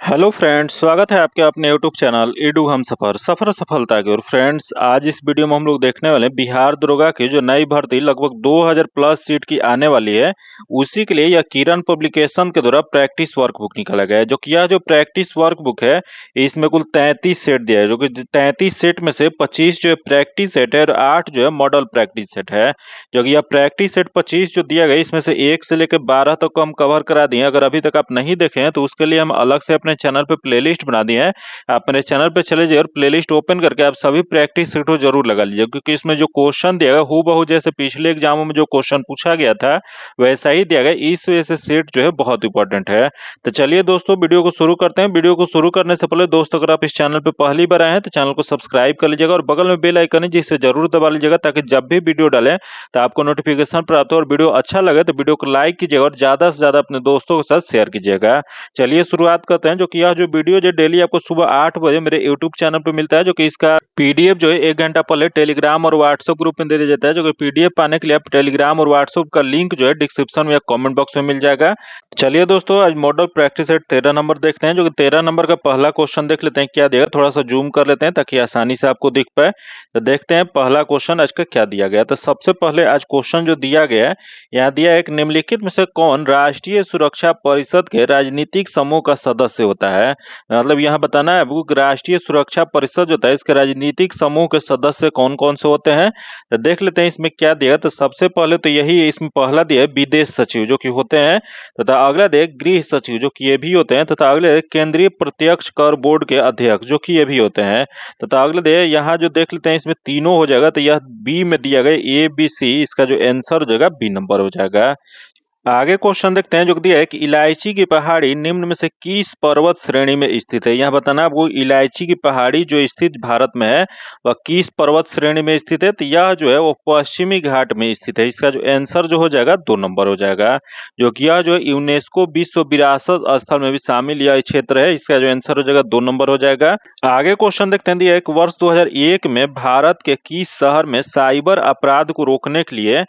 Hello friends, स्वागत है आपके अपने यूट्यूब चैनल ईडू हम सफर सफर सफलता की ओर। फ्रेंड्स, आज इस वीडियो में हम लोग देखने वाले हैं बिहार दरोगा की जो नई भर्ती लगभग 2000 प्लस सीट की आने वाली है। उसी के लिए यह किरण पब्लिकेशन के द्वारा प्रैक्टिस वर्कबुक निकाला गया है। जो कि यह जो प्रैक्टिस वर्कबुक है, इसमें कुल 33 सेट दिया है। जो कि 33 सेट में से 25 जो है प्रैक्टिस सेट है और 8 जो है मॉडल प्रैक्टिस सेट है। जो कि यह प्रैक्टिस सेट 25 जो दिया गया, इसमें से 1 से लेकर 12 तक को हम कवर करा दिए। अगर अभी तक आप नहीं देखे हैं तो उसके लिए हम अलग से अपने चैनल पे प्लेलिस्ट बना दिए हैं। आप मेरे चैनल पे चले जाइए और प्लेलिस्ट ओपन करके आप सभी प्रैक्टिस सेट को जरूर लगा लीजिए, क्योंकि इसमें जो क्वेश्चन दिया गया हूबहू जैसे पिछले एग्जामों में जो क्वेश्चन पूछा गया था वैसा ही दिया गया। इस वजह से सेट जो है बहुत इंपॉर्टेंट है। तो चलिए दोस्तों, वीडियो को शुरू करते हैं। वीडियो को शुरू करने से पहले दोस्तों, अगर आप इस चैनल पे पहली बार आए हैं तो चैनल को सब्सक्राइब कर लीजिएगा और बगल में बेल आइकन है जिसे जरूर दबा लीजिएगा, ताकि जब भी वीडियो डालें तो आपको नोटिफिकेशन प्राप्त हो। और वीडियो अच्छा लगे तो वीडियो को लाइक कीजिएगा और ज्यादा से ज्यादा अपने दोस्तों के साथ शेयर कीजिएगा। चलिए शुरुआत करते हैं। जो कि यह जो वीडियो जो डेली आपको सुबह 8 बजे मेरे यूट्यूब चैनल पे मिलता है। जो कि इसका पीडीएफ जो है 1 घंटा पहले टेलीग्राम और व्हाट्सएप ग्रुप में दे दिया जाता है। जो कि पीडीएफ पाने के लिए आप टेलीग्राम और व्हाट्सएप का लिंक जो है डिस्क्रिप्शन में या कमेंट बॉक्स में मिल जाएगा। चलिए दोस्तों, आज मॉडल प्रैक्टिस सेट 13 नंबर देखते हैं। जो कि 13 नंबर का पहला क्वेश्चन देख लेते हैं क्या दिया। थोड़ा सा जूम कर लेते हैं ताकि आसानी से आपको दिख पाए। तो देखते हैं पहला क्वेश्चन आज का क्या दिया गया। तो सबसे पहले आज क्वेश्चन जो दिया गया है, यहाँ दिया है, एक निम्नलिखित में से कौन राष्ट्रीय सुरक्षा परिषद के राजनीतिक समूह का सदस्य होता है। मतलब यहाँ बताना है आपको कि राष्ट्रीय सुरक्षा परिषद जो होता है इसके राजनीतिक समूह के सदस्य कौन कौन से होते हैं। तो देख लेते हैं इसमें क्या दिया। तो सबसे पहले तो यही इसमें पहला दिया है विदेश सचिव, जो कि होते हैं, तथा अगला दिया गृह सचिव, जो कि ये भी होते हैं, तथा अगले केंद्रीय प्रत्यक्ष कर बोर्ड के अध्यक्ष, जो कि ये भी होते हैं, तथा अगले दिया यहाँ जो देख लेते हैं इसमें तीनों हो जाएगा। तो यह बी में दिया गया ए बी सी, इसका जो आंसर हो जाएगा बी नंबर हो जाएगा। आगे क्वेश्चन देखते हैं। जो दिया है कि इलायची की पहाड़ी निम्न में से किस पर्वत श्रेणी में स्थित है। यहाँ बताना आपको इलायची की पहाड़ी जो स्थित भारत में है वह किस पर्वत श्रेणी में स्थित है। तो यह जो है वो पश्चिमी घाट में स्थित है। इसका जो आंसर जो हो जाएगा 2 नंबर हो जाएगा। जो कि यह जो है यूनेस्को विश्व विरासत स्थल में भी शामिल यह क्षेत्र है। इसका जो आंसर हो जाएगा 2 नंबर हो जाएगा। आगे क्वेश्चन देखते हैं। दिया है कि वर्ष 2001 में भारत के किस शहर में साइबर अपराध को रोकने के लिए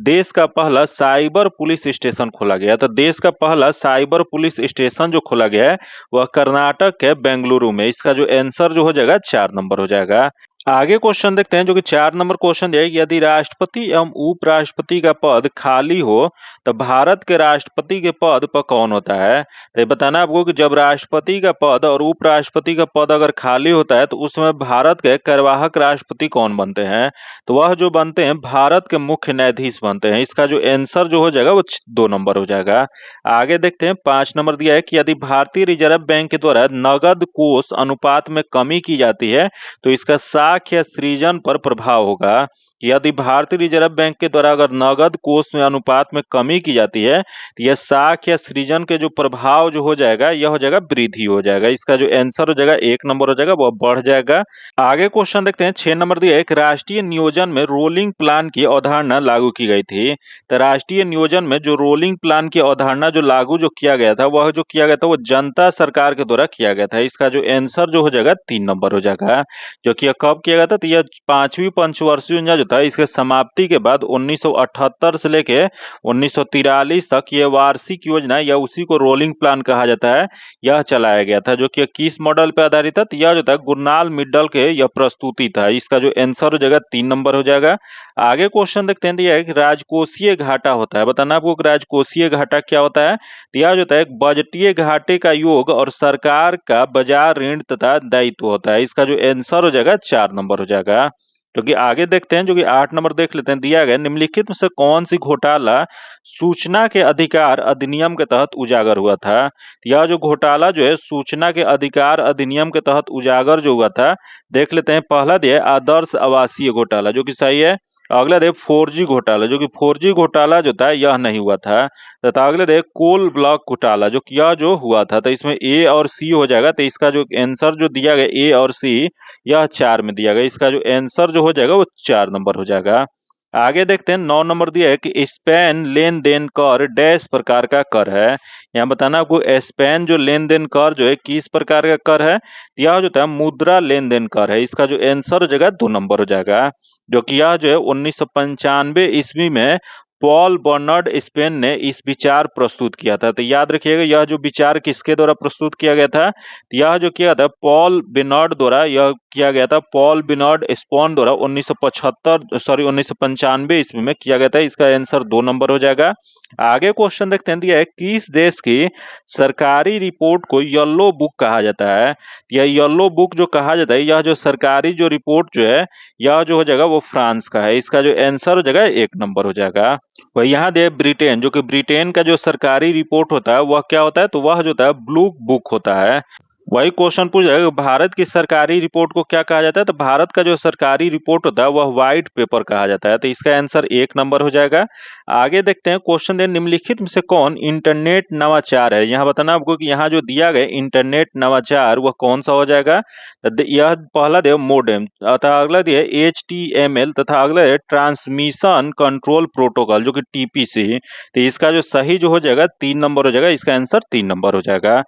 देश का पहला साइबर पुलिस स्टेशन खोला गया। तो देश का पहला साइबर पुलिस स्टेशन जो खोला गया है वह कर्नाटक के बेंगलुरु में। इसका जो आंसर जो हो जाएगा 4 नंबर हो जाएगा। आगे क्वेश्चन देखते हैं। जो कि 4 नंबर क्वेश्चन है, यदि राष्ट्रपति एवं उपराष्ट्रपति का पद खाली हो तो भारत के राष्ट्रपति के पद पर कौन होता है। तो ये बताना आपको कि जब राष्ट्रपति का पद और उपराष्ट्रपति का पद अगर खाली होता है तो उसमें भारत के कार्यवाहक राष्ट्रपति कौन बनते हैं। तो वह जो बनते हैं भारत के मुख्य न्यायाधीश बनते हैं। इसका जो आंसर जो हो जाएगा वो 2 नंबर हो जाएगा। आगे देखते हैं। 5 नंबर दिया है कि यदि भारतीय रिजर्व बैंक के द्वारा नगद कोष अनुपात में कमी की जाती है तो इसका साख या सृजन पर प्रभाव होगा। यदि भारतीय रिजर्व बैंक के द्वारा अगर नगद कोष में अनुपात में कमी की जाती है तो यह साख या सृजन के जो प्रभाव जो हो जाएगा यह हो जाएगा वृद्धि हो जाएगा। इसका जो आंसर हो जाएगा 1 नंबर हो जाएगा, वह बढ़ जाएगा। आगे क्वेश्चन देखते हैं। 6 नंबर दिया है, एक राष्ट्रीय नियोजन में रोलिंग प्लान की अवधारणा लागू की गई थी। तो राष्ट्रीय नियोजन में जो रोलिंग प्लान की अवधारणा जो लागू जो किया गया था वह जो किया गया था वो जनता सरकार के द्वारा किया गया था। इसका जो आंसर जो हो जाएगा 3 नंबर हो जाएगा। जो कि कब किया गया था। तो यह 5वीं पंचवर्षीय योजना जो था इसके समाप्ति के बाद 1978 से लेके 1943 तक ये वार्षिक योजना या उसी को रोलिंग प्लान कहा जाता है, यह चलाया गया था। जो कि किस मॉडल पर आधारित था। तो यह जो था गुरनाल मिडल के यह प्रस्तुति था। इसका जो आंसर हो जाएगा 3 नंबर हो जाएगा। आगे क्वेश्चन देखते हैं। दिया है कि राजकोषीय घाटा होता है। बताना आपको कि राजकोषीय घाटा क्या होता है। तो यह जो है एक बजटीय घाटे का योग और सरकार का बाजार ऋण तथा दायित्व होता है। इसका जो आंसर हो जाएगा 4 नंबर हो जाएगा। जो कि आगे देखते हैं। जो कि 8 नंबर देख लेते हैं। दिया गया निम्नलिखित में से कौन सी घोटाला सूचना के अधिकार अधिनियम के तहत उजागर हुआ था। यह जो घोटाला जो है सूचना के अधिकार अधिनियम के तहत उजागर जो हुआ था, देख लेते हैं। पहला दिया है आदर्श आवासीय घोटाला, जो कि सही है। अगला दे 4G घोटाला, जो कि 4G घोटाला जो था यह नहीं हुआ था। तथा अगले दे कोल ब्लॉक घोटाला, जो कि यह जो हुआ था। तो इसमें ए और सी हो जाएगा। तो इसका जो आंसर जो दिया गया ए और सी यह 4 में दिया गया। इसका जो आंसर जो हो जाएगा वो 4 नंबर हो जाएगा। आगे देखते हैं। 9 नंबर दिया है कि स्पैन लेन देन कर डैश प्रकार का कर है। यहाँ बताना आपको स्पैन जो लेन देन कर जो है किस प्रकार का कर है। यह जो था मुद्रा लेन देन कर है। इसका जो आंसर हो जाएगा 2 नंबर हो जाएगा। जो कि यह जो है 1995 ईस्वी में पॉल बर्नर्ड स्पेन ने इस विचार प्रस्तुत किया था। तो याद रखिएगा यह जो विचार किसके द्वारा प्रस्तुत किया गया था, तो यह जो किया था पॉल बेनर्ड द्वारा यह किया गया था। पॉल बेनर्ड स्पेन द्वारा 1995 ईस्वी में किया गया था। इसका आंसर 2 नंबर हो जाएगा। आगे क्वेश्चन देखते हैं, दिया है किस देश की सरकारी रिपोर्ट को येलो बुक कहा जाता है। यह येलो बुक जो कहा जाता है, यह जो सरकारी जो रिपोर्ट जो है, यह जो हो जाएगा वो फ्रांस का है। इसका जो आंसर हो जाएगा 1 नंबर हो जाएगा। वही यहाँ दे ब्रिटेन, जो कि ब्रिटेन का जो सरकारी रिपोर्ट होता है वह क्या होता है, तो वह जो होता है ब्लू बुक होता है। वही क्वेश्चन पूछ रहा है भारत की सरकारी रिपोर्ट को क्या कहा जाता है, तो भारत का जो सरकारी रिपोर्ट होता है वह व्हाइट पेपर कहा जाता है। तो इसका आंसर 1 नंबर हो जाएगा। आगे देखते हैं क्वेश्चन दे निम्नलिखित में से कौन इंटरनेट नवाचार है। यहाँ बताना आपको कि यहाँ जो दिया गया इंटरनेट नवाचार वह कौन सा हो जाएगा। यह पहला दे मोडेम तथा अगला दिया HTML तथा अगला है ट्रांसमिशन कंट्रोल प्रोटोकॉल जो कि TPC। तो इसका जो सही जो हो जाएगा 3 नंबर हो जाएगा। इसका आंसर 3 नंबर हो जाएगा।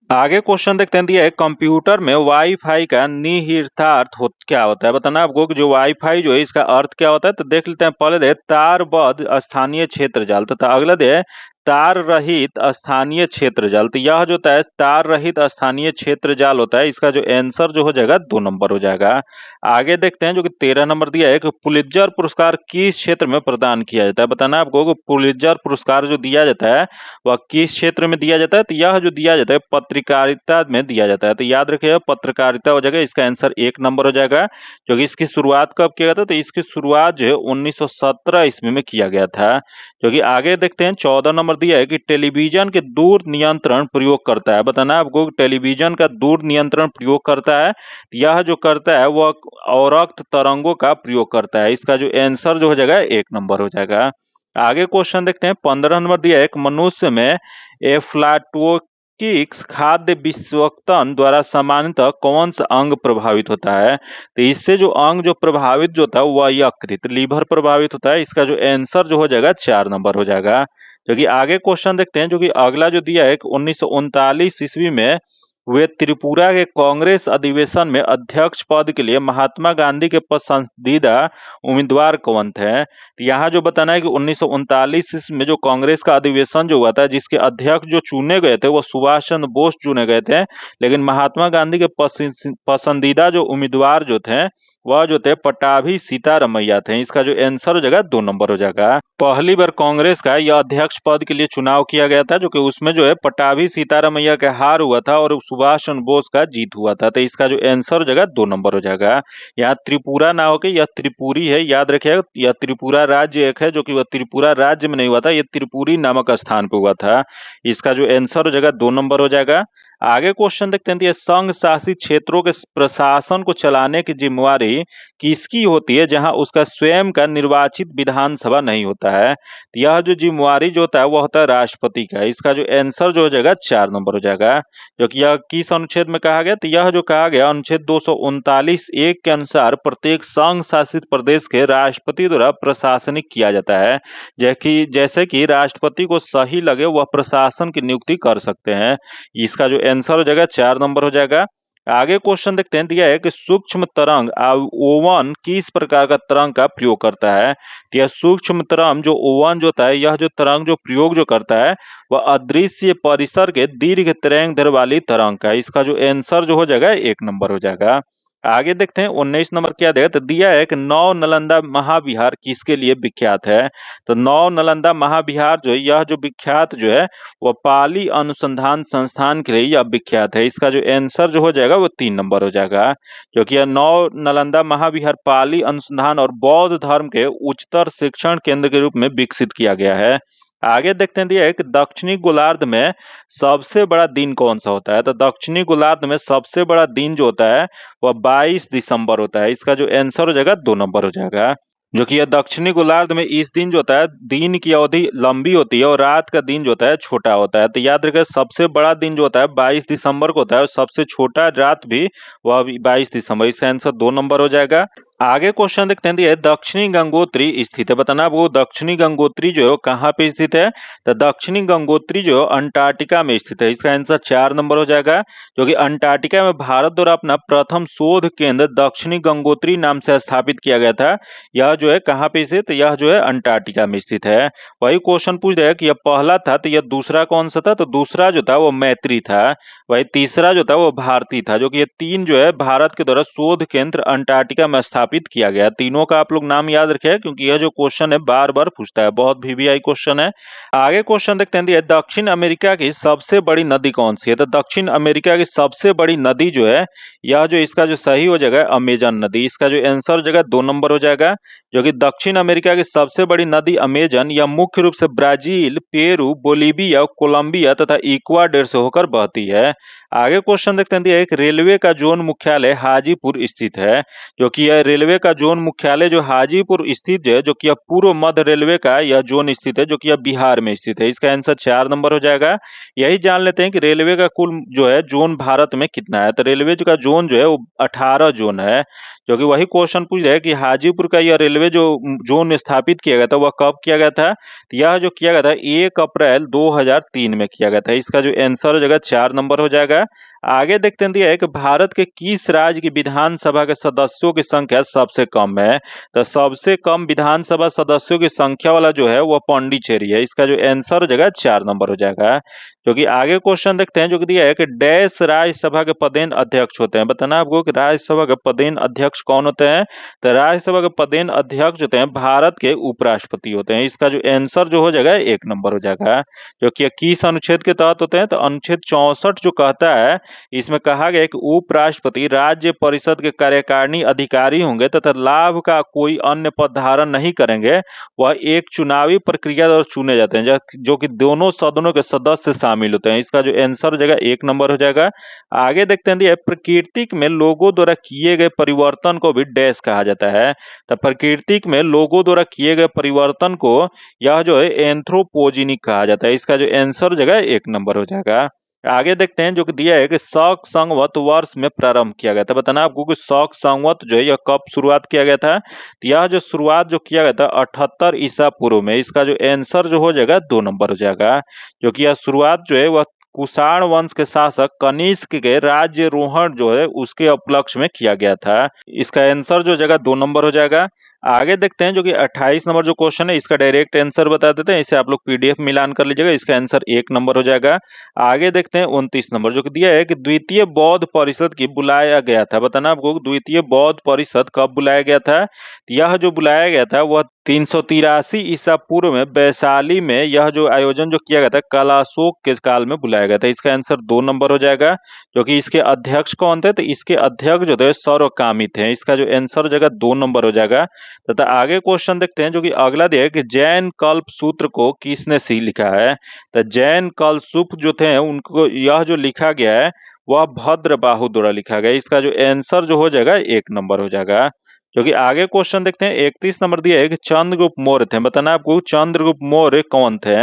आगे क्वेश्चन देखते हैं, दिया है कंप्यूटर में वाईफाई का निहितार्थ क्या होता है। बताना आपको कि जो वाईफाई जो है इसका अर्थ क्या होता है। तो देख लेते हैं, पहले दे तारबद्ध स्थानीय क्षेत्र जाल तथा अगला दे तार रहित स्थानीय क्षेत्र जाल। तो यह जो होता है तार रहित स्थानीय क्षेत्र जाल होता है। इसका जो आंसर जो हो जाएगा 2 नंबर हो जाएगा। आगे देखते हैं जो कि 13 नंबर दिया है कि पुलित्जर पुरस्कार किस क्षेत्र में प्रदान किया जाता है। बताना आपको कि पुलित्जर पुरस्कार जो दिया जाता है वह किस क्षेत्र में दिया जाता है। तो यह जो दिया जाता है पत्रकारिता में दिया जाता है। तो याद रखिएगा पत्रकारिता हो जाएगा। इसका आंसर 1 नंबर हो जाएगा। जो कि इसकी शुरुआत कब किया गया था, तो इसकी शुरुआत जो है 1917 ईस्वी में किया गया था। जो कि आगे देखते हैं 14 नंबर दिया है कि टेलीविजन के दूर नियंत्रण प्रयोग करता है। बताना आपको टेलीविजन का दूर नियंत्रण प्रयोग करता है। यह जो करता है वह अवरक्त तरंगों का प्रयोग करता है। इसका जो आंसर जो हो जाएगा 1 नंबर हो जाएगा। आगे क्वेश्चन देखते हैं 15 नंबर दिया है, एक मनुष्य में एफ्लाटोक्सिक खाद्य विषवक्तन द्वारा सामान्यतः कौन सा अंग प्रभावित होता है। तो इससे जो अंग जो प्रभावित जो होता है वह यकृत लीवर प्रभावित होता है। इसका जो आंसर जो हो जाएगा 4 नंबर हो जाएगा। जो कि आगे क्वेश्चन देखते हैं, जो कि अगला जो दिया है 1939 ईस्वी में वे त्रिपुरा के कांग्रेस अधिवेशन में अध्यक्ष पद के लिए महात्मा गांधी के पसंदीदा उम्मीदवार कौन थे। तो यहाँ जो बताना है कि 1939 में जो कांग्रेस का अधिवेशन जो हुआ था जिसके अध्यक्ष जो चुने गए थे वो सुभाष चंद्र बोस चुने गए थे। लेकिन महात्मा गांधी के पसंदीदा जो उम्मीदवार जो थे वह जो थे पटाभी सीतारमैया थे। इसका जो आंसर हो जाएगा 2 नंबर हो जाएगा। पहली बार कांग्रेस का यह अध्यक्ष पद के लिए चुनाव किया गया था, जो कि उसमें जो है पटाभी सीतारमैया का हार हुआ था और सुभाष चंद्र बोस का जीत हुआ था। तो इसका जो आंसर हो जाएगा 2 नंबर हो जाएगा। यहाँ त्रिपुरा ना होकर यह त्रिपुरी है, याद रखिएगा। यह त्रिपुरा राज्य एक है जो कि वह त्रिपुरा राज्य में नहीं हुआ था, यह त्रिपुरी नामक स्थान पे हुआ था। इसका जो आंसर हो जाएगा 2 नंबर हो जाएगा। आगे क्वेश्चन देखते हैं, संघ शासित क्षेत्रों के प्रशासन को चलाने की जिम्मेवारी किसकी होती है जहां उसका स्वयं का निर्वाचित विधानसभा नहीं होता है। तो यह जो जिम्मेवारी जो होता है वह होता है राष्ट्रपति का। इसका जो आंसर जो हो जाएगा 4 नंबर हो जाएगा। जो कि यह किस अनुच्छेद में कहा गया, तो यह जो कहा गया अनुच्छेद 239(1) के अनुसार प्रत्येक संघ शासित प्रदेश के राष्ट्रपति द्वारा प्रशासनिक किया जाता है। जैसे कि राष्ट्रपति को सही लगे वह प्रशासन की नियुक्ति कर सकते हैं। इसका जो आंसर हो जाएगा 4 नंबर हो जाएगा। आगे क्वेश्चन देखते हैं, दिया है कि सूक्ष्म तरंग ओवन किस प्रकार का तरंग का प्रयोग करता है। तो यह सूक्ष्म तरंग जो ओवन जो होता है, यह जो तरंग जो प्रयोग जो करता है वह अदृश्य परिसर के दीर्घ तरंग वाली तरंग का। इसका जो आंसर जो हो जाएगा 1 नंबर हो जाएगा। आगे देखते हैं 19 नंबर क्या देगा, तो दिया है कि नौ नालंदा महाविहार किसके लिए विख्यात है। तो नौ नालंदा महाविहार जो है यह जो विख्यात जो है वह पाली अनुसंधान संस्थान के लिए यह विख्यात है। इसका जो आंसर जो हो जाएगा वो 3 नंबर हो जाएगा। क्योंकि यह नौ नालंदा महाविहार पाली अनुसंधान और बौद्ध धर्म के उच्चतर शिक्षण केंद्र के रूप में विकसित किया गया है। आगे देखते हैं, दिया है कि दक्षिणी गोलार्ध में सबसे बड़ा दिन कौन सा होता है। तो दक्षिणी गोलार्ध में सबसे बड़ा दिन जो होता है वह 22 दिसंबर होता है। इसका जो आंसर हो जाएगा 2 नंबर हो जाएगा। जो कि यह दक्षिणी गोलार्ध में इस दिन जो होता है दिन की अवधि लंबी होती है और रात का दिन जो होता है छोटा होता है। तो याद रखिए सबसे बड़ा दिन जो होता है 22 दिसंबर को होता है और सबसे छोटा रात भी वह भी 22 दिसंबर। इसका आंसर 2 नंबर हो जाएगा। आगे क्वेश्चन देखते हैं, दिया है दक्षिणी गंगोत्री स्थित है। बताना आपको दक्षिणी गंगोत्री जो है वो कहाँ पे स्थित है। तो दक्षिणी गंगोत्री जो है अंटार्कटिका में स्थित है। इसका आंसर 4 नंबर हो जाएगा, जो कि अंटार्कटिका में भारत द्वारा अपना प्रथम शोध केंद्र दक्षिणी गंगोत्री नाम से स्थापित किया गया था। यह जो है कहाँ पे स्थित, यह जो है अंटार्कटिका में स्थित है। वही क्वेश्चन पूछ रहा है कि यह पहला था तो यह दूसरा कौन सा था। तो दूसरा जो था वो मैत्री था। वही तीसरा जो था वो भारती था, जो कि ये तीन जो है भारत के द्वारा शोध केंद्र अंटार्कटिका में स्थापित किया गया। तीनों का आप लोग नाम याद रखें, क्योंकि यह जो क्वेश्चन है बार बार पूछता है, बहुत वीवीआई क्वेश्चन है। आगे क्वेश्चन देखते हैं, दक्षिण अमेरिका की सबसे बड़ी नदी कौन सी है। तो दक्षिण अमेरिका की सबसे बड़ी नदी जो है, यह जो इसका जो सही हो जाएगा अमेजन नदी। इसका जो आंसर हो जाएगा 2 नंबर हो जाएगा, जो कि दक्षिण अमेरिका की सबसे बड़ी नदी अमेजन, यह मुख्य रूप से ब्राजील, पेरू, बोलीविया, कोलंबिया तथा इक्वाडोर से होकर बहती है। आगे क्वेश्चन देखते हैं, एक रेलवे का जोन मुख्यालय हाजीपुर स्थित है, जो कि यह रेलवे का जोन मुख्यालय जो हाजीपुर स्थित है, जो कि यह पूर्व मध्य रेलवे का यह जोन स्थित है, जो कि यह बिहार में स्थित है। इसका आंसर 4 नंबर हो जाएगा। यही जान लेते हैं कि रेलवे का कुल जो है जोन भारत में कितना है। तो रेलवे का जोन जो है वो 18 जोन है, जो कि वही क्वेश्चन पूछ रहा है कि हाजीपुर का यह रेलवे जो जोन स्थापित किया गया था वह कब किया गया था। तो यह जो किया गया था 1 अप्रैल 2003 में किया गया था। इसका जो आंसर हो जाएगा 4 नंबर हो जाएगा। आगे देखते हैं, दिया है कि भारत के किस राज्य की विधानसभा के सदस्यों की संख्या सबसे कम है। तो सबसे कम विधानसभा सदस्यों की संख्या वाला जो है वह पौंडीचेरी है। इसका जो आंसर हो जाएगा 4 नंबर हो जाएगा। जो कि आगे क्वेश्चन देखते हैं, जो कि दिया है कि डैश राज्यसभा के पदेन अध्यक्ष होते हैं। बताना आपको कि राज्यसभा के पदेन अध्यक्ष कौन होते हैं। तो राज्यसभा के पदेन अध्यक्ष होते हैं भारत के उपराष्ट्रपति होते हैं। इसका जो आंसर जो हो जाएगा 1 नंबर हो जाएगा, जो कि किस अनुच्छेद के तहत होते हैं। तो अनुच्छेद 64 जो कहता है, इसमें कहा गया कि उपराष्ट्रपति राज्य परिषद के कार्यकारिणी अधिकारी होंगे तथा लाभ का कोई अन्य पद धारण नहीं करेंगे। वह एक चुनावी प्रक्रिया द्वारा चुने जाते हैं, जो कि दोनों सदनों के सदस्य शामिल होते हैं। इसका जो आंसर हो जाएगा 1 नंबर हो जाएगा। आगे देखते हैं, प्रकृतिक में लोगों द्वारा किए गए परिवर्तन को भी डैश कहा जाता है। तो प्रकृतिक में लोगों द्वारा किए गए परिवर्तन को यह जो है एंथ्रोपोजेनिक कहा जाता है। इसका जो आंसर हो जाएगा 1 नंबर हो जाएगा। आगे देखते हैं, जो कि दिया है कि शक संवत वर्ष में प्रारंभ किया गया था। बताना आपको कि शक संवत जो है यह कब शुरुआत किया गया था। तो यह जो शुरुआत जो किया गया था 78 ईसा पूर्व में। इसका जो आंसर जो हो जाएगा 2 नंबर हो जाएगा, जो कि यह शुरुआत जो है वह कुषाण वंश के शासक कनिष्क के राज्यरोहण जो है उसके उपलक्ष्य में किया गया था। इसका आंसर जो हो जाएगा 2 नंबर हो जाएगा। आगे देखते हैं, जो कि 28 नंबर जो क्वेश्चन है इसका डायरेक्ट आंसर बता देते हैं। इसे आप लोग पीडीएफ मिलान कर लीजिएगा, इसका आंसर 1 नंबर हो जाएगा। आगे देखते हैं 29 नंबर, जो कि दिया है कि द्वितीय बौद्ध परिषद की बुलाया गया था। बताना आपको द्वितीय बौद्ध परिषद कब बुलाया गया था। यह जो बुलाया गया था वह 383 ईसा पूर्व में वैशाली में यह जो आयोजन जो किया गया था कलाशोक के काल में बुलाया गया था। इसका आंसर 2 नंबर हो जाएगा, जो कि इसके अध्यक्ष कौन थे। तो इसके अध्यक्ष जो थे सर्वकामी थे। इसका जो आंसर हो जाएगा 2 नंबर हो जाएगा। तथा आगे क्वेश्चन देखते हैं, जो कि अगला दिया है कि जैन कल्प सूत्र को किसने सी लिखा है। तो जैन कल्प सूत्र जो थे उनको यह जो लिखा गया है वह भद्रबाहु द्वारा लिखा गया। इसका जो आंसर जो हो जाएगा 1 नंबर हो जाएगा। जो कि आगे क्वेश्चन देखते हैं, 31 नंबर दिया है कि चंद्रगुप्त मौर्य थे। बताना आपको चंद्रगुप्त मौर्य कौन थे।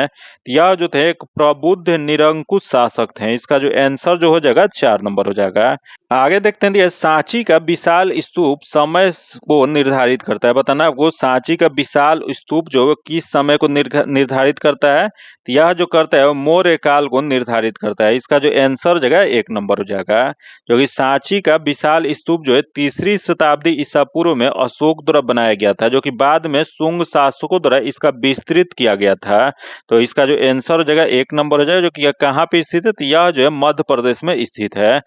यह जो थे एक प्रबुद्ध निरंकुश शासक थे। इसका जो आंसर जो हो जाएगा 4 नंबर हो जाएगा। आगे देखते हैं, सांची का विशाल स्तूप समय को निर्धारित करता है। बताना आपको सांची का विशाल स्तूप जो किस समय को निर्धारित करता है। तो यह जो करता है वो मौर्य काल को निर्धारित करता है। इसका जो आंसर हो जाएगा 1 नंबर हो जाएगा, जो कि सांची का विशाल स्तूप जो है 3री शताब्दी ईसा पूर्व में अशोक द्वारा बनाया गया था, जो कि बाद में शुंग शासकों द्वारा इसका विस्तृत किया गया था। तो इसका जो आंसर हो जाएगा 1 नंबर हो जाएगा, जो कि यह कहाँ पे स्थित है। तो यह जो है मध्य प्रदेश में स्थित है।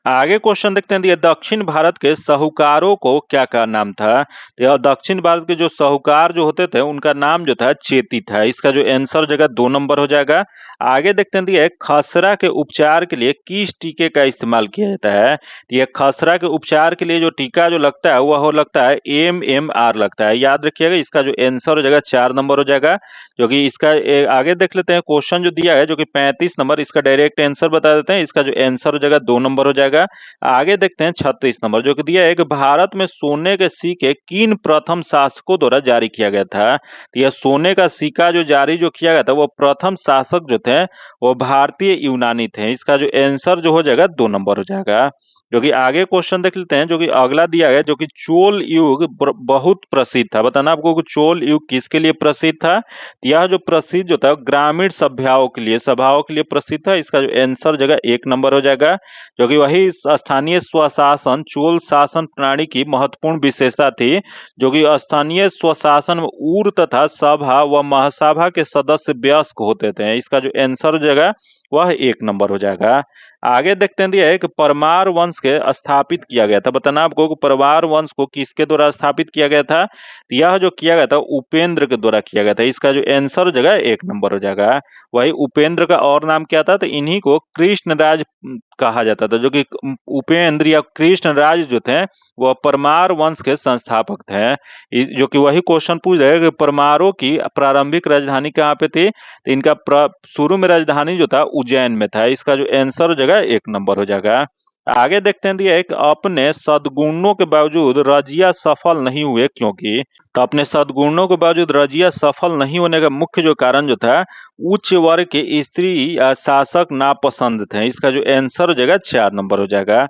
आगे क्वेश्चन देखते हैं, दक्षिण भारत के साहूकारों को क्या का नाम था। तो यह दक्षिण भारत के जो साहूकार जो होते थे उनका नाम जो था चेती था। इसका जो आंसर जगह 2 नंबर हो जाएगा। आगे देखते हैं, खसरा के उपचार के लिए किस टीके का इस्तेमाल किया जाता है। तो यह खसरा के उपचार के लिए जो टीका जो लगता है वह लगता है MMR लगता है। याद रखिएगा, इसका जो आंसर हो जाएगा 4 नंबर हो जाएगा, जो कि इसका आगे देख लेते हैं क्वेश्चन जो दिया है, जो कि 35 नंबर। इसका डायरेक्ट आंसर बता देते हैं। इसका जो आंसर हो जाएगा 2 नंबर नंबर हो जाएगा। आगे देखते हैं 36 नंबर जो कि दिया है कि भारत में सोने के सिक्के किन प्रथम शासकों द्वारा जारी किया गया था। तो यह सोने का सिक्का जो जारी जो किया गया था वो प्रथम शासक जो थे वो भारतीय यूनानी थे। इसका जो आंसर जो हो जाएगा 2 नंबर हो जाएगा। जो कि आगे क्वेश्चन देख लेते हैं जो कि अगला दिया गया जो कि चोल युग बहुत प्रसिद्ध था। बताना आपको कि चोल युग किसके लिए प्रसिद्ध था। यह जो प्रसिद्ध जो था ग्रामीण सभ्याओं के लिए सभाओं के लिए प्रसिद्ध था। इसका जो आंसर जगह 1 नंबर हो जाएगा। जो कि वही स्थानीय स्वशासन चोल शासन प्रणाली की महत्वपूर्ण विशेषता थी जो कि स्थानीय स्वशासन में ऊर तथा सभा व महासभा के सदस्य वयस्क होते थे। इसका जो आंसर जगह वह 1 नंबर हो जाएगा। आगे देखते हैं दिया है कि परमार वंश के स्थापित किया गया था। बताना आपको कि परमार वंश को किसके द्वारा स्थापित किया गया था। तो यह जो किया गया था उपेंद्र के द्वारा किया गया था। इसका जो आंसर जगह 1 नंबर हो जाएगा। वही उपेंद्र का और नाम क्या था तो इन्हीं को कृष्णराज कहा जाता था। जो कि उपेंद्र या कृष्णराज जो थे वह परमार वंश के संस्थापक थे। जो कि वही क्वेश्चन पूछ रहे कि परमारों की प्रारंभिक राजधानी कहाँ पे थी। तो इनका शुरू में राजधानी जो था उज्जैन में था। इसका जो आंसर जगह 1 नंबर हो जाएगा। आगे देखते हैं दिया एक अपने सद्गुणों के बावजूद रजिया सफल नहीं हुए क्योंकि। तो अपने सद्गुणों के बावजूद रजिया सफल नहीं होने का मुख्य जो कारण जो था उच्च वर्ग के स्त्री या शासक नापसंद थे। इसका जो आंसर हो जाएगा 4 नंबर हो जाएगा।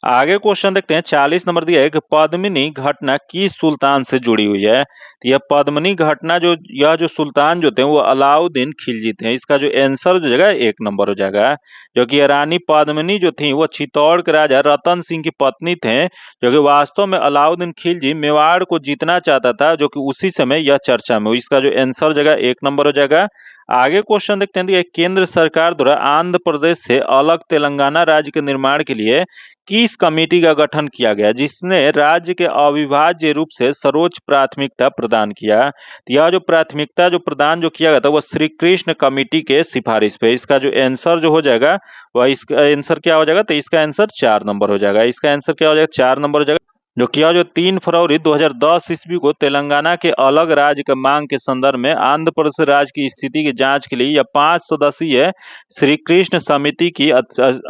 आगे क्वेश्चन देखते हैं 40 नंबर दिया है कि पद्मिनी घटना किस सुल्तान से जुड़ी हुई है। तो यह पद्मिनी घटना जो यह जो सुल्तान जो थे वो अलाउद्दीन खिलजी थे। इसका जो आंसर जो जगह 1 नंबर हो जाएगा। जो कि रानी पद्मिनी जो थी वो चित्तौड़ के राजा रतन सिंह की पत्नी थे जो कि वास्तव में अलाउद्दीन खिलजी मेवाड़ को जीतना चाहता था जो कि उसी समय यह चर्चा में हुई। इसका जो आंसर जगह 1 नंबर हो जाएगा। आगे क्वेश्चन देखते हैं कि केंद्र सरकार द्वारा आंध्र प्रदेश से अलग तेलंगाना राज्य के निर्माण के लिए किस कमेटी का गठन किया गया जिसने राज्य के अविभाज्य रूप से सर्वोच्च प्राथमिकता प्रदान किया। तो यह जो प्राथमिकता जो प्रदान जो किया गया था वह श्री कृष्ण कमेटी के सिफारिश पे। इसका जो आंसर जो हो जाएगा वह इसका आंसर क्या हो जाएगा तो इसका आंसर 4 नंबर हो जाएगा। इसका आंसर क्या हो जाएगा 4 नंबर हो जाएगा। जो किया जो 3 फरवरी 2010 ईस्वी को तेलंगाना के अलग राज्य के मांग के संदर्भ में आंध्र प्रदेश राज्य की स्थिति की जांच के लिए यह 5 सदस्यीय श्री कृष्ण समिति की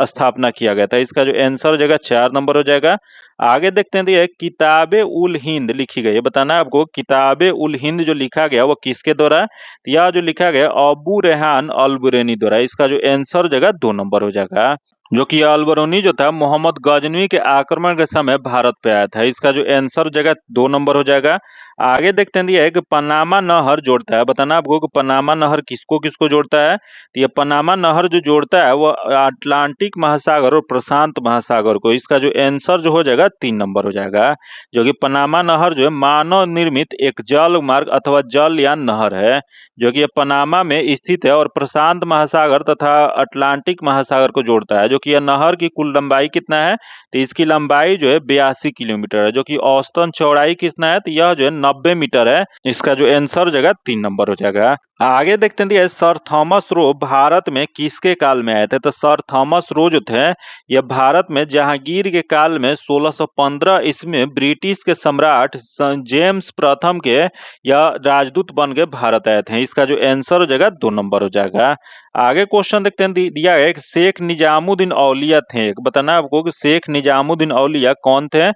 स्थापना किया गया था। इसका जो आंसर हो जाएगा 4 नंबर हो जाएगा। आगे देखते हैं ये किताबे उल हिंद लिखी गई है। बताना आपको किताबे उल हिंद जो लिखा गया वो किसके द्वारा। यह जो लिखा गया अबू रेहान अलबुरेनी द्वारा। इसका जो आंसर हो जाएगा 2 नंबर हो जाएगा। जो कि अलबरूनी जो था मोहम्मद गजनवी के आक्रमण के समय भारत पे आया था। इसका जो आंसर जगह 2 नंबर हो जाएगा। आगे देखते हैं ये है कि पनामा नहर जोड़ता है। बताना आपको कि पनामा नहर किसको किसको जोड़ता है। तो ये पनामा नहर जो जोड़ता है वो अटलांटिक महासागर और प्रशांत महासागर को। इसका जो आंसर जो हो जाएगा 3 नंबर हो जाएगा। जो कि पनामा नहर जो है मानव निर्मित एक जल मार्ग अथवा जलयान नहर है जो कि पनामा में स्थित है और प्रशांत महासागर तथा अटलांटिक महासागर को जोड़ता है। जो कि यह नहर की कुल लंबाई कितना है तो इसकी लंबाई जो है 82 किलोमीटर है। जो कि औसतन चौड़ाई कितना है तो यह जो है 90 मीटर है। इसका जो आंसर हो जाएगा 3 नंबर हो जाएगा। आगे देखते हैं सर थॉमस रो भारत में किसके काल में आए थे। तो सर थॉमस रो जो थे यह भारत में जहांगीर के काल में 1615 ईस्वी में ब्रिटिश के सम्राट जेम्स प्रथम के यह राजदूत बन के भारत आए थे। इसका जो आंसर हो जाएगा 2 नंबर हो जाएगा। आगे क्वेश्चन देखते हैं दिया है शेख निजामुद्दीन औलिया थे। बताना आपको कि शेख निजामुद्दीन औलिया कौन थे।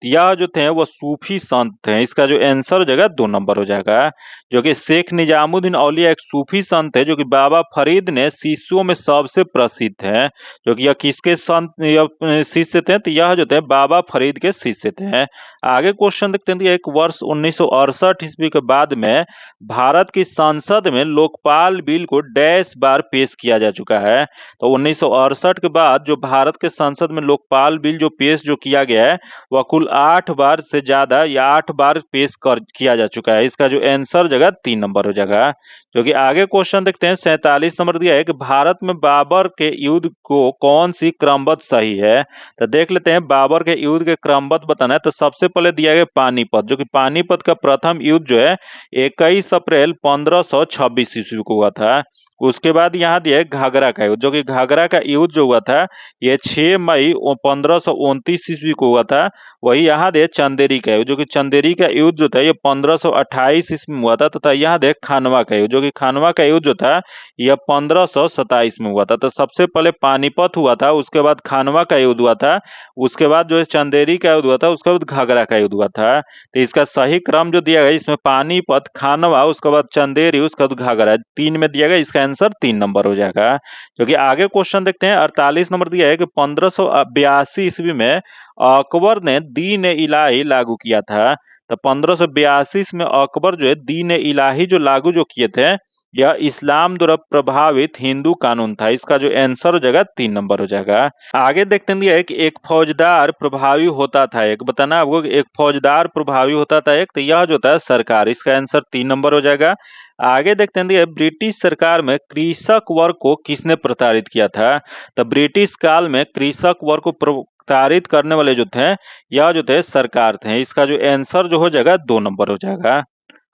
यह जो थे वो सूफी संत थे। इसका जो आंसर हो जाएगा 2 नंबर हो जाएगा। जो कि शेख निजामुद्दीन औलिया एक सूफी संत है जो कि बाबा फरीद ने शिष्यों में सबसे प्रसिद्ध है। जो कि यह किसके संत शिष्य थे तो यह जो थे बाबा फरीद के शिष्य थे। आगे क्वेश्चन देखते हैं एक वर्ष 1968 ईस्वी के बाद में भारत की संसद में लोकपाल बिल को डैश बार पेश किया जा चुका है। तो 1968 के बाद जो भारत के संसद में लोकपाल बिल जो पेश जो किया गया है वह कुल 8 बार से ज्यादा या 8 बार पेश किया जा चुका है। इसका जो आंसर जगह 3 नंबर हो जाएगा। जो कि आगे क्वेश्चन देखते हैं 47 नंबर दिया है कि भारत में बाबर के युद्ध को कौन सी क्रमबद्ध सही है। तो देख लेते हैं बाबर के युद्ध के क्रमबद्ध बताना है। तो सबसे पहले दिया गया पानीपत। जो कि पानीपत का प्रथम युद्ध जो है 21 अप्रैल 1526 ईस्वी को हुआ था। उसके बाद यहाँ दिया है घाघरा का युद्ध, जो कि घाघरा का युद्ध जो हुआ था ये 6 मई 1529 ईस्वी को हुआ था। वही यहाँ दे चंदेरी का युद्ध, जो कि चंदेरी का युद्ध जो था ये 1528 ईस्वी में हुआ था। तथा यहाँ दे खानवा का युद्ध, जो कि खानवा का युद्ध जो था यह 1527 में हुआ था। तो सबसे पहले पानीपत हुआ था, उसके बाद खानवा का युद्ध हुआ था, उसके बाद जो है चंदेरी का युद्ध हुआ था, उसके बाद घाघरा का युद्ध हुआ था। तो इसका सही क्रम जो दिया गया इसमें पानीपत, खानवा, उसके बाद चंदेरी, उसके बाद घाघरा, 3 में दिया गया। इसका आंसर 3 नंबर हो जाएगा। जो कि आगे क्वेश्चन देखते हैं। 48 नंबर दिया है कि 1582 ईस्वी में अकबर ने दीन इलाही लागू किया था। तो 1582 में अकबर जो है दीन इलाही जो लागू जो किए थे, यह इस्लाम द्वारा प्रभावित हिंदू कानून था। इसका जो आंसर हो जाएगा 3 नंबर हो जाएगा। आगे देखते हैं दिया है कि एक फौजदार प्रभावी होता था एक, बताना आपको कि एक फौजदार प्रभावी होता था एक, तो यह जो था सरकार। इसका आंसर 3 नंबर हो जाएगा। आगे देखते हैं दिया है ब्रिटिश सरकार में कृषक वर्ग को किसने प्रताड़ित किया था। तो ब्रिटिश काल में कृषक वर्ग को प्रताड़ित करने वाले जो थे यह जो थे सरकार थे। इसका जो आंसर जो हो जाएगा 2 नंबर हो जाएगा।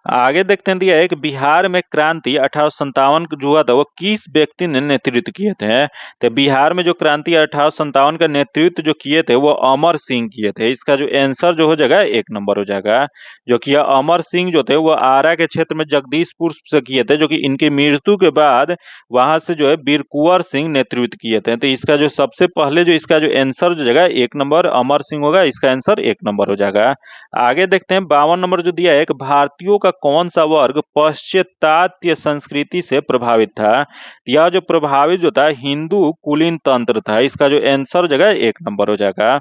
आगे देखते हैं दिया है कि बिहार में क्रांति 1857 जो हुआ था वो किस व्यक्ति ने नेतृत्व किए थे। तो बिहार में जो क्रांति 1857 का नेतृत्व जो किए थे वो अमर सिंह किए थे। इसका जो आंसर जो हो जाएगा 1 नंबर हो जाएगा। जो कि यह अमर सिंह जो थे वो आरा के क्षेत्र में जगदीशपुर से किए थे, जो कि इनकी मृत्यु के बाद वहां से जो है वीर कुंवर सिंह नेतृत्व किए थे। तो इसका जो सबसे पहले जो इसका जो आंसर जो जाएगा 1 नंबर अमर सिंह होगा। इसका आंसर 1 नंबर हो जाएगा। आगे देखते हैं 52 नंबर जो दिया है कि भारतीयों का कौन सा वर्ग पाश्चात्य संस्कृति से प्रभावित था। यह जो प्रभावित जो था हिंदू कुलीन तंत्र था। इसका जो आंसर जगह 1 नंबर हो जाएगा।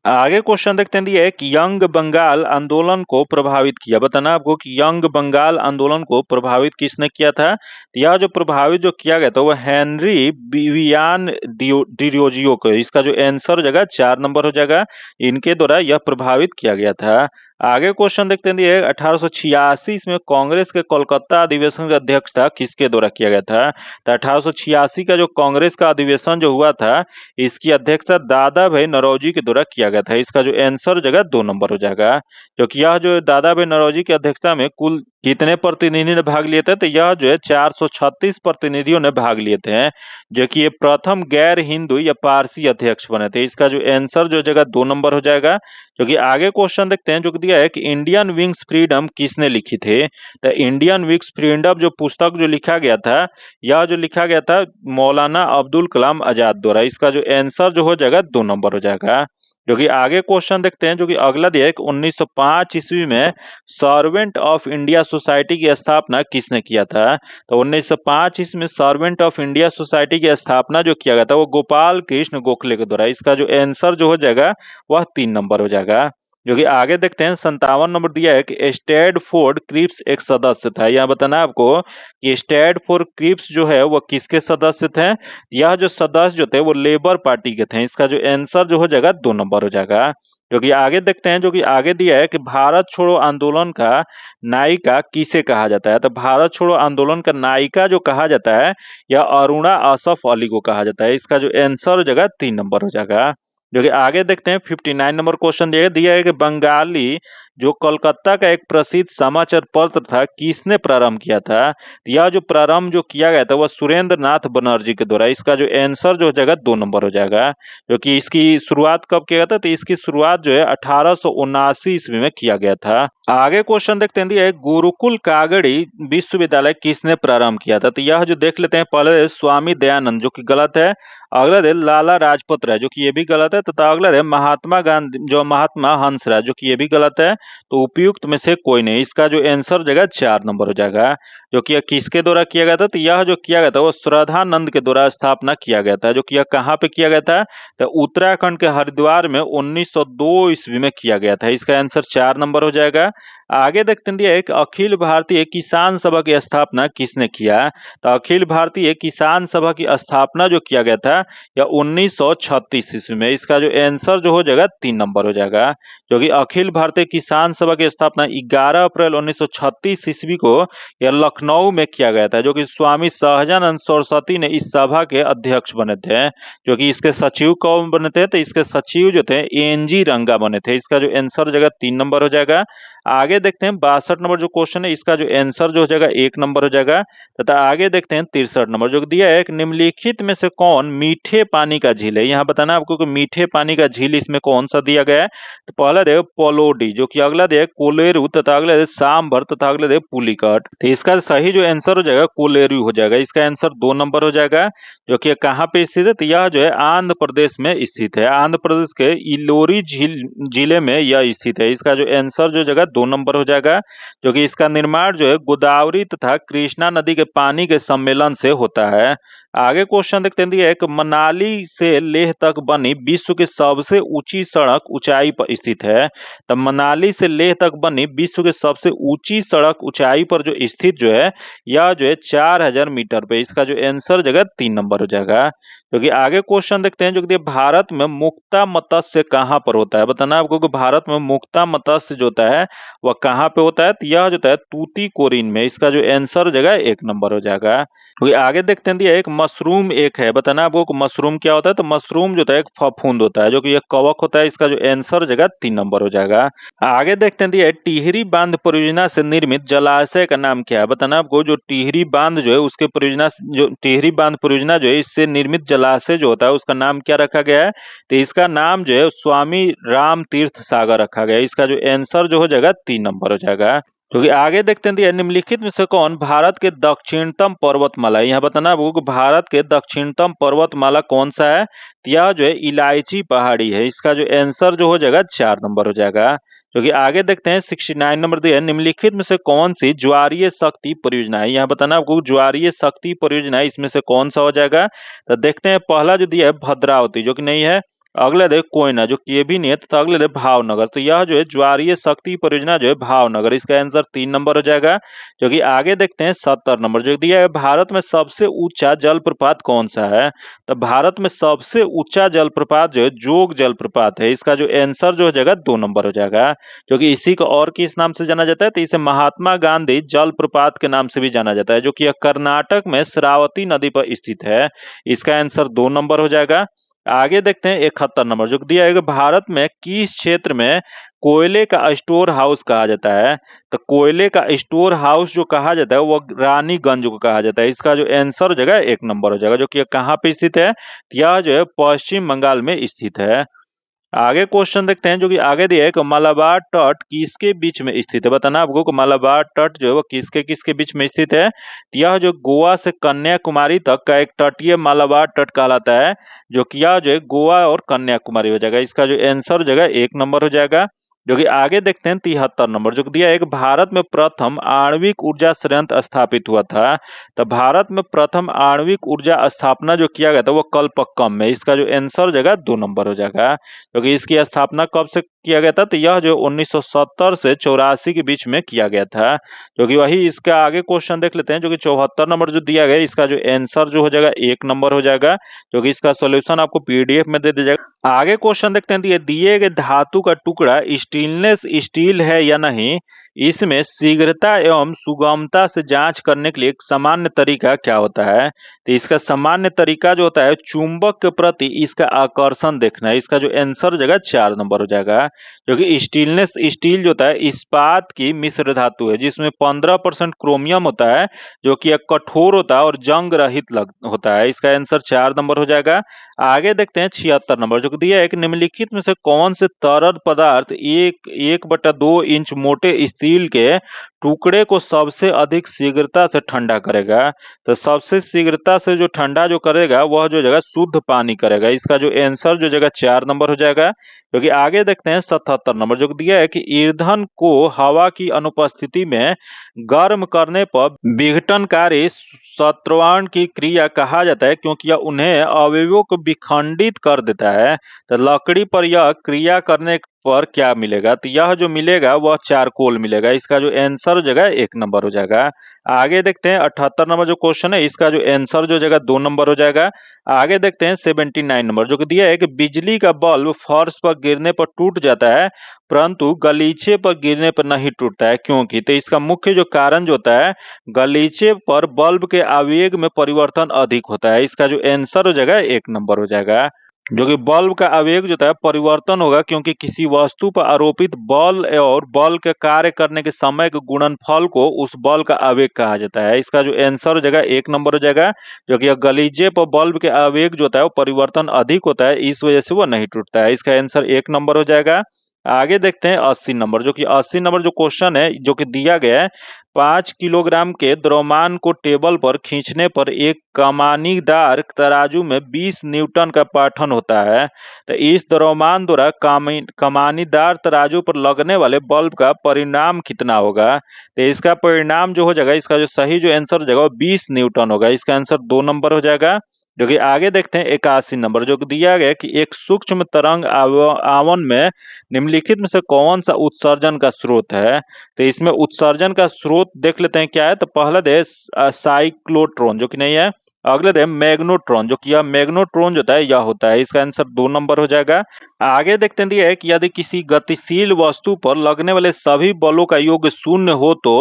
आगे क्वेश्चन देखते हैं दिया है कि यंग बंगाल आंदोलन को प्रभावित किया। बताना आपको कि यंग बंगाल आंदोलन को प्रभावित किसने किया था। तो यह जो प्रभावित जो किया गया था वो हेनरी विवियान डिरोजियो को। इसका जो आंसर हो जाएगा 4 नंबर हो जाएगा। इनके द्वारा यह प्रभावित किया गया था। आगे क्वेश्चन देखते हैं दिए 1886 में कांग्रेस के कोलकाता अधिवेशन का अध्यक्षता किसके द्वारा किया गया था। तो 1886 का जो कांग्रेस का अधिवेशन जो हुआ था इसकी अध्यक्षता दादा भाई नौरोजी के द्वारा किया गया था। इसका जो आंसर जगह 2 नंबर हो जाएगा। क्योंकि यह जो दादा भाई नौरोजी की अध्यक्षता में कुल कितने प्रतिनिधि ने भाग लिए थे। तो यह जो है 436 प्रतिनिधियों ने भाग लिए थे, जो कि ये प्रथम गैर हिंदू या पारसी अध्यक्ष बने थे। इसका जो आंसर जो जगह 2 नंबर हो जाएगा। क्योंकि आगे क्वेश्चन देखते हैं जो दिया है कि इंडियन विंग्स फ्रीडम किसने लिखी थी। तो इंडियन विंग्स फ्रीडम जो पुस्तक जो लिखा गया था यह जो लिखा गया था मौलाना अब्दुल कलाम आजाद द्वारा। इसका जो आंसर जो हो जाएगा 2 नंबर हो जाएगा। जो कि आगे क्वेश्चन देखते हैं जो कि अगला दिया है कि 1905 ईस्वी में सर्वेंट ऑफ इंडिया सोसाइटी की स्थापना किसने किया था। तो 1905 ईस्वी में सर्वेंट ऑफ इंडिया सोसाइटी की स्थापना जो किया गया था वो गोपाल कृष्ण गोखले के द्वारा। इसका जो आंसर जो हो जाएगा वह 3 नंबर हो जाएगा। जो कि आगे देखते हैं 57 नंबर दिया है कि स्टैडफोर्ड क्रिप्स एक सदस्य था। यह बताना है आपको कि स्टैडफोर्ड क्रिप्स जो है वो किसके सदस्य थे। यह जो सदस्य जो थे वो लेबर पार्टी के थे। इसका जो आंसर जो हो जाएगा 2 नंबर हो जाएगा। जो कि आगे देखते हैं जो कि आगे दिया है कि भारत छोड़ो आंदोलन का नायिका किसे कहा जाता है। तो भारत छोड़ो आंदोलन का नायिका जो कहा जाता है यह अरुणा असफ अली को कहा जाता है। इसका जो आंसर हो जाएगा 3 नंबर हो जाएगा। जो कि आगे देखते हैं 59 नंबर क्वेश्चन दिया है कि बंगाली जो कोलकाता का एक प्रसिद्ध समाचार पत्र था किसने प्रारंभ किया था। यह जो प्रारंभ जो किया गया था वह सुरेंद्र नाथ बनर्जी के द्वारा। इसका जो आंसर जो हो जाएगा 2 नंबर हो जाएगा। जो कि इसकी शुरुआत कब किया गया था। तो इसकी शुरुआत जो है 1879 ईस्वी में किया गया था। आगे क्वेश्चन देखते हैं दिया है गुरुकुल कागड़ी विश्वविद्यालय किसने प्रारंभ किया था। तो यह जो देख लेते हैं पहले स्वामी दयानंद जो कि गलत है। अगला है लाला राजपत राय जो कि ये भी गलत है। तथा अगला है महात्मा गांधी जो महात्मा हंस राय जो कि ये भी गलत है। तो उपयुक्त में से कोई नहीं। इसका जो आंसर जगह 4 नंबर हो जाएगा। जो कि यह किसके द्वारा किया गया था। तो यह जो किया गया था वो श्रद्धानंद के द्वारा स्थापना किया गया था। जो कि यह कहाँ पे किया गया था। तो उत्तराखंड के हरिद्वार में 1902 ईस्वी में किया गया था। इसका आंसर 4 नंबर हो जाएगा। आगे देखते हैं एक अखिल भारतीय किसान सभा की स्थापना किसने किया। तो अखिल भारतीय किसान सभा की स्थापना जो किया गया था या 1936 ईस्वी में। इसका जो आंसर जो हो जाएगा 3 नंबर हो जाएगा। जो कि अखिल भारतीय किसान सभा की स्थापना 11 अप्रैल 1936 ईस्वी को यह लखनऊ में किया गया था। जो कि स्वामी सहजानंद सरस्वती ने इस सभा के अध्यक्ष बने थे। जो कि इसके सचिव कौन बने थे। तो इसके सचिव जो थे एन जी रंगा बने थे। इसका जो आंसर हो जाएगा 3 नंबर हो जाएगा। आगे देखते हैं 62 नंबर जो क्वेश्चन है, इसका जो आंसर जो हो जाएगा 1 नंबर हो जाएगा। तथा आगे देखते हैं 63 नंबर जो दिया है, एक निम्नलिखित में से कौन मीठे पानी का झील है। यहाँ बताना आपको कि मीठे पानी का झील इसमें कौन सा दिया गया है। तो पहला देखो पोलोडी, जो कि अगला देखो कोलेरू, तथा अगला देखो सांभर, तथा अगला देखो पुलिकट। तो इसका सही जो आंसर हो जाएगा कोलेरू हो जाएगा। इसका आंसर 2 नंबर हो जाएगा, जो कि कहाँ पे स्थित है, तो यह जो है आंध्र प्रदेश में स्थित है। आंध्र प्रदेश के इलोरी जिले में यह स्थित है। इसका जो आंसर जो जगह 2 नंबर हो जाएगा, जो कि इसका निर्माण जो है गोदावरी तथा कृष्णा नदी के पानी के सम्मेलन से होता है। आगे क्वेश्चन देखते हैं, एक मनाली से लेह तक बनी विश्व की सबसे ऊंची सड़क ऊंचाई पर स्थित है। तो मनाली से लेह तक बनी विश्व की सबसे ऊंची सड़क ऊंचाई पर जो स्थित जो है, यह जो है 4000 मीटर पे। इसका जो आंसर जगह 3 नंबर हो जाएगा। क्योंकि आगे क्वेश्चन देखते हैं, जो कि भारत में मुक्ता मत्स्य कहाँ पर होता है। बताना आपको कि भारत में मुक्ता मत्स्य जो होता है वह कहाँ पे होता है, तो यह जो होता है तूतीकोरिन में। इसका जो आंसर हो जाएगा 1 नंबर हो जाएगा। क्योंकि आगे देखते हैं, एक मशरूम एक है। बताना आपको कि मशरूम क्या होता है, तो मशरूम जो होता है एक फफूंद होता है, जो कि एक कवक होता है। इसका जो आंसर हो जाएगा 3 नंबर हो जाएगा। आगे देखते हैं, टिहरी बांध परियोजना से निर्मित जलाशय का नाम क्या है। बताना आपको जो टिहरी बांध जो है उसके परियोजना, जो टिहरी बांध परियोजना जो है इससे निर्मित जलाशय जो होता है उसका नाम क्या रखा गया है, तो इसका नाम जो है स्वामी राम तीर्थ सागर रखा गया है। इसका जो आंसर जो हो जाएगा 3 नंबर हो जाएगा। क्योंकि आगे देखते हैं, निम्नलिखित में से कौन भारत के दक्षिणतम पर्वतमाला है। यहाँ बताना आपको कि भारत के दक्षिणतम पर्वतमाला कौन सा है, तो यह जो है इलायची पहाड़ी है। इसका जो आंसर जो हो जाएगा 4 नंबर हो जाएगा। क्योंकि आगे देखते हैं 69 नंबर दिया है, निम्नलिखित में से कौन सी ज्वारीय शक्ति परियोजना है। यहाँ बताना आपको ज्वारीय शक्ति परियोजना है, इसमें से कौन सा हो जाएगा। तो देखते हैं, पहला जो दिया है भद्रावती, जो कि नहीं है। अगले देख कोयना, जो कि ये भी नहीं है। तथा अगले देख भावनगर, तो यह जो है ज्वारीय शक्ति परियोजना जो है भावनगर। इसका आंसर 3 नंबर हो जाएगा। जो कि आगे देखते हैं 70 नंबर जो दिया है, भारत में सबसे ऊंचा जलप्रपात कौन सा है। तो भारत में सबसे ऊंचा जलप्रपात जो है जोग जलप्रपात है। इसका जो आंसर जो हो जाएगा 2 नंबर हो जाएगा। क्योंकि इसी को और किस नाम से जाना जाता है, तो इसे महात्मा गांधी जलप्रपात के नाम से भी जाना जाता है, जो कि कर्नाटक में श्रावती नदी पर स्थित है। इसका आंसर 2 नंबर हो जाएगा। आगे देखते हैं 71 नंबर जो दिया है कि भारत में किस क्षेत्र में कोयले का स्टोर हाउस कहा जाता है। तो कोयले का स्टोर हाउस जो कहा जाता है वो रानीगंज को कहा जाता है। इसका जो आंसर हो जाएगा 1 नंबर हो जाएगा, जो कि कहाँ पे स्थित है, यह जो है पश्चिम बंगाल में स्थित है। आगे क्वेश्चन देखते हैं, जो कि आगे दिया है कि मलाबार तट किसके बीच में स्थित है। बताना आपको कि मलाबार तट जो है वो किसके किसके बीच में स्थित है। तो यह जो गोवा से कन्याकुमारी तक का एक तटीय मलाबार तट कहलाता है, जो कि यह जो है गोवा और कन्याकुमारी हो जाएगा। इसका जो आंसर हो जाएगा 1 नंबर हो जाएगा। जो कि आगे देखते हैं 73 नंबर जो दिया है कि भारत में प्रथम आणविक ऊर्जा संयंत्र स्थापित हुआ था। तो भारत में प्रथम आणविक ऊर्जा स्थापना जो किया गया था वो कल्पक्कम में। इसका जो आंसर हो जाएगा 2 नंबर हो जाएगा। क्योंकि इसकी स्थापना कब से किया गया था, तो यह जो 1970 से 84 के बीच में किया गया था। जो कि वही इसका आगे क्वेश्चन देख लेते हैं, जो कि 74 नंबर जो दिया गया इसका जो आंसर जो हो जाएगा 1 नंबर हो जाएगा। जो कि इसका सॉल्यूशन आपको पीडीएफ में दे दिया जाएगा। आगे क्वेश्चन देखते हैं, दिए गए धातु का टुकड़ा स्टेनलेस स्टील है या नहीं, इसमें शीघ्रता एवं सुगमता से जांच करने के लिए एक सामान्य तरीका क्या होता है। तो इसका सामान्य तरीका जो होता है चुंबक के प्रति इसका आकर्षण देखना है। इसका जो आंसर हो जाएगा 4 नंबर हो जाएगा। क्योंकि स्टेनलेस स्टील जो होता है इस्पात की मिश्र धातु है, जिसमें 15% क्रोमियम होता है, जो कि एक कठोर होता है और जंग रहित होता है। इसका आंसर 4 नंबर हो जाएगा। आगे देखते हैं 76 नंबर जो दिया है कि निम्नलिखित में से कौन से तरल पदार्थ 1/2 इंच मोटे स्टील के टुकड़े को सबसे अधिक शीघ्रता से ठंडा करेगा। तो सबसे शीघ्रता से जो ठंडा जो करेगा वह जो जगह शुद्ध पानी करेगा। इसका जो आंसर जो जगह 4 नंबर हो जाएगा। क्योंकि आगे देखते हैं 77 नंबर जो दिया है कि ईंधन को हवा की अनुपस्थिति में गर्म करने पर विघटनकारी सत्वरण की क्रिया कहा जाता है, क्योंकि यह उन्हें अवयवों को विखंडित कर देता है। तो लकड़ी पर यह क्रिया करने पर क्या मिलेगा, तो यह जो मिलेगा वह चारकोल मिलेगा। इसका जो आंसर हो जाएगा 1 नंबर हो जाएगा। आगे देखते हैं 78 नंबर जो क्वेश्चन है इसका जो आंसर जो जाएगा 2 नंबर हो जाएगा। आगे देखते हैं 79 नंबर जो दिया है कि बिजली का बल्ब फर्श पर गिरने पर टूट जाता है परंतु गलीचे पर गिरने पर नहीं टूटता है, क्योंकि तो इसका मुख्य जो कारण जो होता है गलीचे पर बल्ब के आवेग में परिवर्तन अधिक होता है। इसका जो आंसर हो जाएगा 1 नंबर हो जाएगा। जो कि बल्ब का आवेग जो होता है परिवर्तन होगा, क्योंकि किसी वस्तु पर आरोपित बल और बल के कार्य करने के समय के गुणनफल को उस बल का आवेग कहा जाता है। इसका जो आंसर हो जाएगा 1 नंबर हो जाएगा, जो कि गलीचे पर बल्ब के आवेग जो होता है वो परिवर्तन अधिक होता है, इस वजह से वो नहीं टूटता है। इसका आंसर 1 नंबर हो जाएगा। आगे देखते हैं 80 नंबर, जो कि 80 नंबर जो क्वेश्चन है जो कि दिया गया है, 5 किलोग्राम के द्रव्यमान को टेबल पर खींचने पर एक कमानीदार तराजू में 20 न्यूटन का पाठन होता है। तो इस द्रव्यमान द्वारा कमानीदार तराजू पर लगने वाले बल्ब का परिणाम कितना होगा? तो इसका परिणाम जो हो जाएगा, इसका जो सही जो आंसर हो जाएगा वो 20 न्यूटन होगा। इसका आंसर 2 नंबर हो जाएगा। जो कि आगे देखते हैं 81 नंबर, जो कि दिया गया कि एक सूक्ष्म तरंग आवन में निम्नलिखित में से कौन सा उत्सर्जन का स्रोत है? तो इसमें उत्सर्जन का स्रोत देख लेते हैं क्या है। तो पहला दे साइक्लोट्रॉन, जो कि नहीं है। अगले दे मैग्नेट्रॉन, जो कि यह मैग्नेट्रॉन जो होता है यह होता है। इसका आंसर 2 नंबर हो जाएगा। आगे देखते हैं दिया है कि यदि किसी गतिशील वस्तु पर लगने वाले सभी बलों का योग शून्य हो तो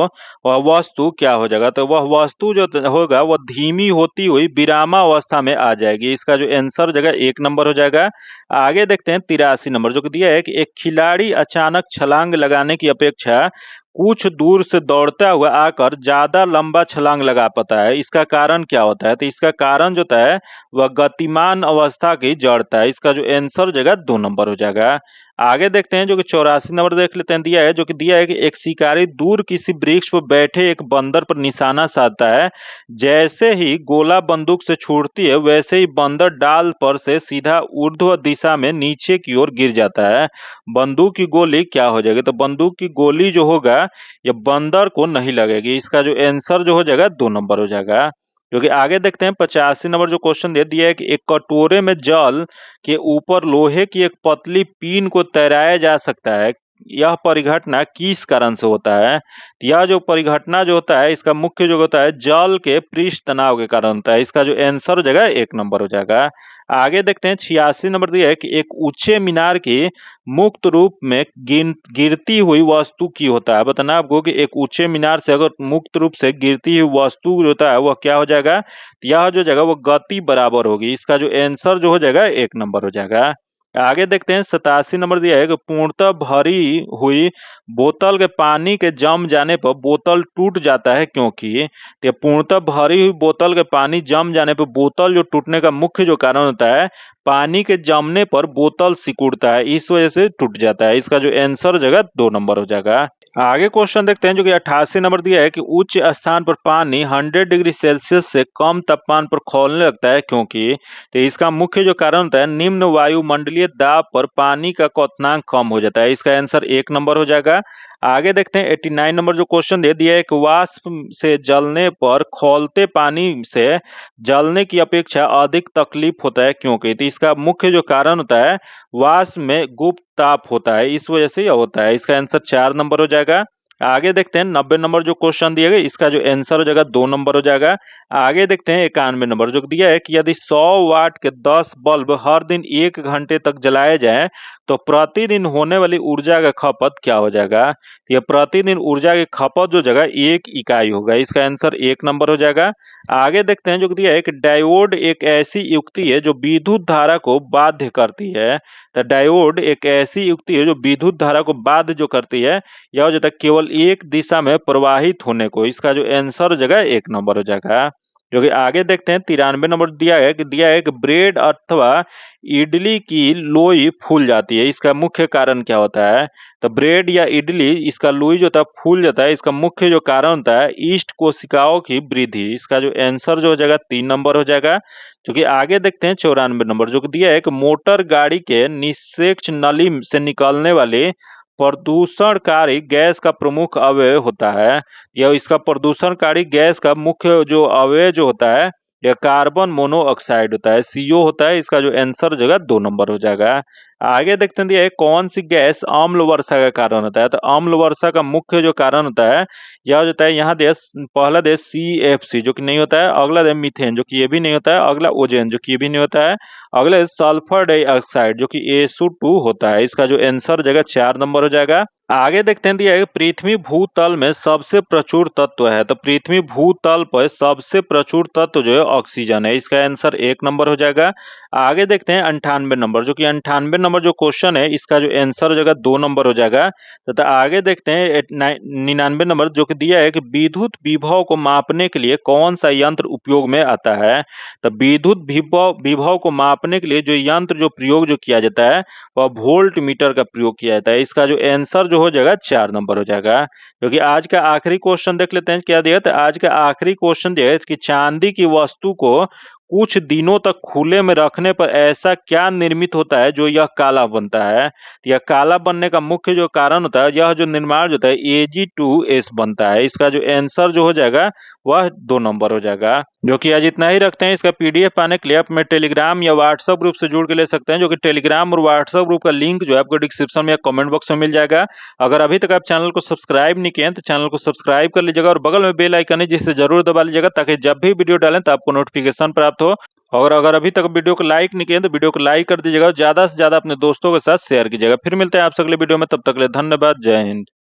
वह वस्तु क्या हो जाएगा? तो वह वस्तु जो होगा वह धीमी होती हुई विरामावस्था में आ जाएगी। इसका जो आंसर हो जाएगा 1 नंबर हो जाएगा। आगे देखते हैं 83 नंबर, जो कि दिया है कि एक खिलाड़ी अचानक छलांग लगाने की अपेक्षा कुछ दूर से दौड़ता हुआ आकर ज्यादा लंबा छलांग लगा पाता है। इसका कारण क्या होता है? तो इसका कारण जो होता है वह गतिमान अवस्था की जड़ता है। इसका जो आंसर हो जाएगा 2 नंबर हो जाएगा। आगे देखते हैं जो कि 84 नंबर देख लेते हैं दिया है, जो कि दिया है कि एक शिकारी दूर किसी वृक्ष पर बैठे एक बंदर पर निशाना साधता है। जैसे ही गोला बंदूक से छूटती है वैसे ही बंदर डाल पर से सीधा ऊर्ध्व दिशा में नीचे की ओर गिर जाता है। बंदूक की गोली क्या हो जाएगी? तो बंदूक की गोली जो होगा ये बंदर को नहीं लगेगी। इसका जो आंसर जो हो जाएगा 2 नंबर हो जाएगा। जो कि आगे देखते हैं 85 नंबर जो क्वेश्चन दे दिया है कि एक कटोरे में जल के ऊपर लोहे की एक पतली पीन को तैराया जा सकता है। यह परिघटना किस कारण से होता है? तो यह जो परिघटना जो होता है इसका मुख्य जो होता है जल के पृष्ठ तनाव के कारण होता है। इसका जो आंसर हो जाएगा 1 नंबर हो जाएगा। आगे देखते हैं 86 नंबर दिया है कि एक ऊंचे मीनार की मुक्त रूप में गिरती हुई वस्तु की होता है। बताना आपको कि एक ऊंचे मीनार से अगर मुक्त रूप से गिरती हुई वस्तु जो होता है वह क्या हो जाएगा? तो यह जो जगह वो गति बराबर होगी। इसका जो आंसर जो हो जाएगा 1 नंबर हो जाएगा। आगे देखते हैं 87 नंबर दिया है कि पूर्णतः भरी हुई बोतल के पानी के जम जाने पर बोतल टूट जाता है, क्योंकि तो पूर्णतः भरी हुई बोतल के पानी जम जाने पर बोतल जो टूटने का मुख्य जो कारण होता है पानी के जमने पर बोतल सिकुड़ता है, इस वजह से टूट जाता है। इसका जो आंसर हो जाएगा 2 नंबर हो जाएगा। आगे क्वेश्चन देखते हैं जो कि 88 नंबर दिया है कि उच्च स्थान पर पानी 100 डिग्री सेल्सियस से कम तापमान पर खौलने लगता है, क्योंकि तो इसका मुख्य जो कारण होता है निम्न वायुमंडलीय दाब पर पानी का क्वथनांक कम हो जाता है। इसका आंसर 1 नंबर हो जाएगा। आगे देखते हैं 89 नंबर जो क्वेश्चन दे दिया है कि वाष्प से जलने पर खौलते पानी से जलने की अपेक्षा अधिक तकलीफ होता है, क्योंकि तो इसका मुख्य जो कारण होता है वाष्प में गुप्त ताप होता है, इस वजह से यह होता है। इसका आंसर 4 नंबर हो जाएगा। आगे देखते हैं 90 नंबर जो क्वेश्चन दिए गए, इसका जो आंसर हो जाएगा 2 नंबर हो जाएगा। आगे देखते हैं 91 नंबर जो दिया है कि यदि 100 वाट के 10 बल्ब हर दिन 1 घंटे तक जलाए जाएं तो प्रतिदिन होने वाली ऊर्जा का खपत क्या हो जाएगा? तो यह प्रतिदिन ऊर्जा की खपत जो जगह 1 इकाई होगा। इसका आंसर 1 नंबर हो जाएगा। आगे देखते हैं जो दिया है कि डायोड एक ऐसी युक्ति है जो विद्युत धारा को बाध्य करती है। तो डायोड एक ऐसी युक्ति है जो विद्युत धारा को बाध्य जो करती है, यह हो जाता है केवल एक दिशा में प्रवाहित होने को। इसका जो आंसर हो जाएगा 1 नंबर हो जाएगा। जो कि आगे देखते हैं 93 नंबर दिया है कि ब्रेड अथवा इडली की लोई फूल जाती है। इसका मुख्य कारण क्या होता है? तो ब्रेड या इडली इसका लोई जो होता है फूल जाता है, इसका मुख्य जो कारण होता है ईस्ट कोशिकाओं की वृद्धि। इसका जो आंसर जो हो जाएगा 3 नंबर हो जाएगा। जो कि आगे देखते हैं 94 नंबर जो कि दिया है कि मोटर गाड़ी के निषेक नली से निकलने वाले प्रदूषणकारी गैस का प्रमुख अवयव होता है। यह इसका प्रदूषणकारी गैस का मुख्य जो अवयव जो होता है यह कार्बन मोनोऑक्साइड होता है, CO होता है। इसका जो आंसर हो जाएगा 2 नंबर हो जाएगा। आगे देखते हैं दिया है कौन सी गैस अम्ल वर्षा का कारण होता है। तो अम्ल वर्षा का मुख्य जो कारण होता है यह होता है, यहाँ देश पहला देश CFC जो कि नहीं होता है, अगला देश मीथेन जो कि ये भी नहीं होता है, अगला ओजोन जो कि ये भी नहीं होता है, अगला देश सल्फर डाइऑक्साइड जो कि SO2 होता है। इसका जो आंसर हो जाएगा 4 नंबर हो जाएगा। आगे देखते हैं दिया है पृथ्वी भूतल में सबसे प्रचुर तत्व है। तो पृथ्वी भूतल पर सबसे प्रचुर तत्व जो है ऑक्सीजन है। इसका आंसर 1 नंबर हो जाएगा। आगे देखते हैं 98 नंबर, जो कि 98 नंबर जो क्वेश्चन है इसका जो आंसर हो जाएगा 2 नंबर हो जाएगा। तथा आगे देखते हैं 99 नंबर जो कि दिया है कि विद्युत विभव को मापने के लिए कौन सा यंत्र उपयोग में आता है। तो विद्युत विभव विभव को मापने के लिए जो यंत्र जो प्रयोग जो किया जाता है वह वोल्ट मीटर का प्रयोग किया जाता है। इसका जो आंसर जो हो जाएगा 4 नंबर हो जाएगा। क्योंकि आज का आखिरी क्वेश्चन देख लेते हैं क्या दिया। तो आज का आखिरी क्वेश्चन दिया है कि चांदी की वस्तु को कुछ दिनों तक खुले में रखने पर ऐसा क्या निर्मित होता है जो यह काला बनता है। तो यह काला बनने का मुख्य जो कारण होता है, यह जो निर्माण होता है Ag2S बनता है। इसका जो आंसर जो हो जाएगा वह 2 नंबर हो जाएगा। जो कि आज इतना ही रखते हैं। इसका PDF पाने के लिए आप में टेलीग्राम या व्हाट्सएप ग्रुप से जुड़ के ले सकते हैं, जो कि टेलीग्राम और व्हाट्सएप ग्रुप का लिंक जो है आपको डिस्क्रिप्शन में या कमेंट बॉक्स में मिल जाएगा। अगर अभी तक आप चैनल को सब्सक्राइब नहीं किए हैं तो चैनल को सब्सक्राइब कर लीजिएगा और बगल में बेल आइकन है जिसे जरूर दबा लीजिएगा, ताकि जब भी वीडियो डालें तो आपको नोटिफिकेशन प्राप्त हो। और अगर अभी तक वीडियो को लाइक नहीं किए तो वीडियो को लाइक कर दीजिएगा और ज्यादा से ज्यादा अपने दोस्तों के साथ शेयर कीजिएगा। फिर मिलते हैं आपसे अगले वीडियो में, तब तक के लिए धन्यवाद। जय हिंद।